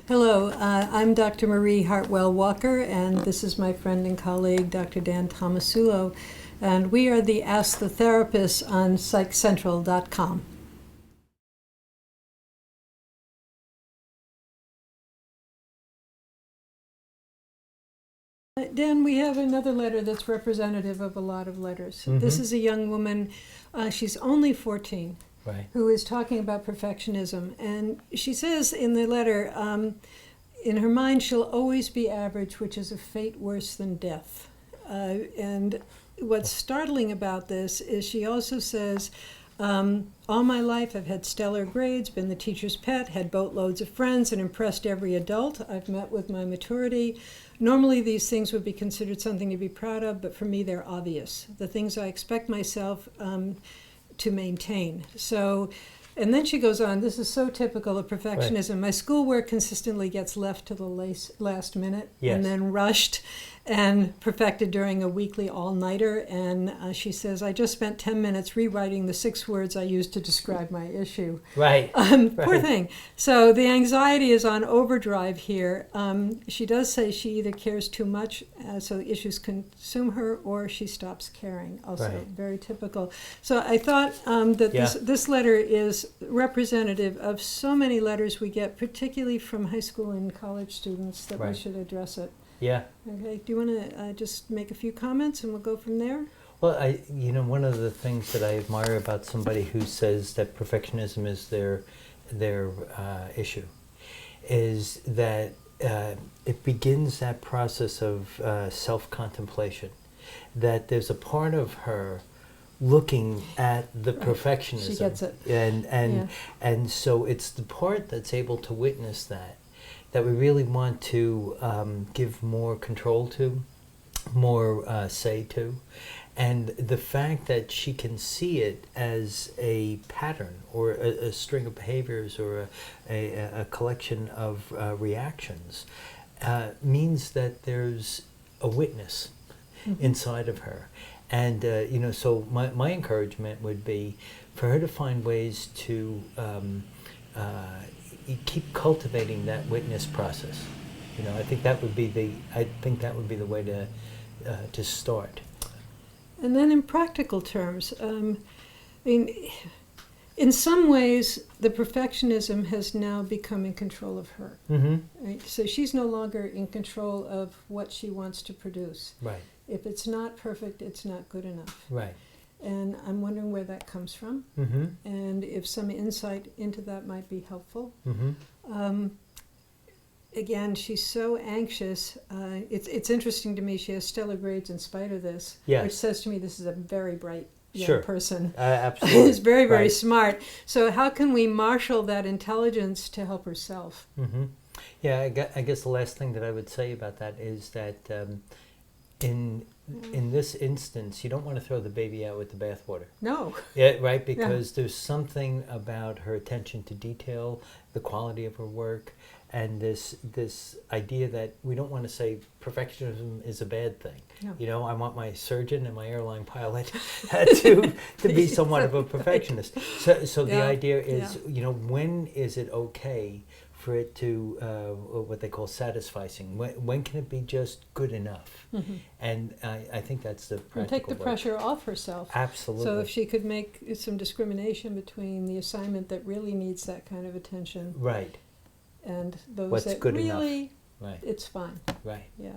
Hello, I'm Dr. Marie Hartwell-Walker, and this is my friend and colleague, Dr. Dan Tomasulo, and we are the Ask the Therapists on PsychCentral.com. Dan, we have another letter that's representative of a lot of letters. Mm-hmm. This is a young woman, she's only 14, Right. who is talking about perfectionism. And she says in the letter, in her mind, she'll always be average, which is a fate worse than death. And what's startling about this is she also says, all my life I've had stellar grades, been the teacher's pet, had boatloads of friends, and impressed every adult I've met with my maturity. Normally these things would be considered something to be proud of, but for me they're obvious. The things I expect myself to maintain. So, and then she goes on, this is so typical of perfectionism. Right. My schoolwork consistently gets left to the last minute, Yes. and then rushed and perfected during a weekly all-nighter. And she says, I just spent 10 minutes rewriting the 6 words I used to describe my issue. Right. Poor thing. So the anxiety is on overdrive here. She does say she either cares too much, so issues consume her, or she stops caring. Also Right. very typical. So I thought that this letter is representative of so many letters we get, particularly from high school and college students, that we Right. should address it. Yeah. Okay. Do you want to just make a few comments and we'll go from there? Well, one of the things that I admire about somebody who says that perfectionism is their issue is that it begins that process of self-contemplation. That there's a part of her looking at the perfectionism. She gets it. And so it's the part that's able to witness that we really want to give more control to, more say to. And the fact that she can see it as a pattern or a string of behaviors or a collection of reactions means that there's a witness inside of her. And, so my encouragement would be for her to find ways to keep cultivating that witness process. I think that would be the way to start. And then in practical terms, in some ways, the perfectionism has now become in control of her. Mm-hmm. Right? So she's no longer in control of what she wants to produce. Right. If it's not perfect, it's not good enough. Right. And I'm wondering where that comes from, Mm-hmm. and if some insight into that might be helpful. Mm-hmm. Again, she's so anxious. It's interesting to me. She has stellar grades in spite of this, Yes. which says to me this is a very bright young Sure. person. Absolutely. Who's very, very Right. smart. So how can we marshal that intelligence to help herself? Mm-hmm. Yeah, I guess the last thing that I would say about that is that in this instance, you don't want to throw the baby out with the bathwater. No. Yeah, right, because there's something about her attention to detail, the quality of her work, and this idea that we don't want to say perfectionism is a bad thing. No. I want my surgeon and my airline pilot to be somewhat of a perfectionist. So the idea is, when is it okay for it to what they call satisficing? When can it be just good enough? Mm-hmm. And I think that's the practical And take the work. pressure off herself. Absolutely. So if she could make some discrimination between the assignment that really needs that kind of attention Right. and those What's that good really, enough. Right. it's fine. Right. Yeah.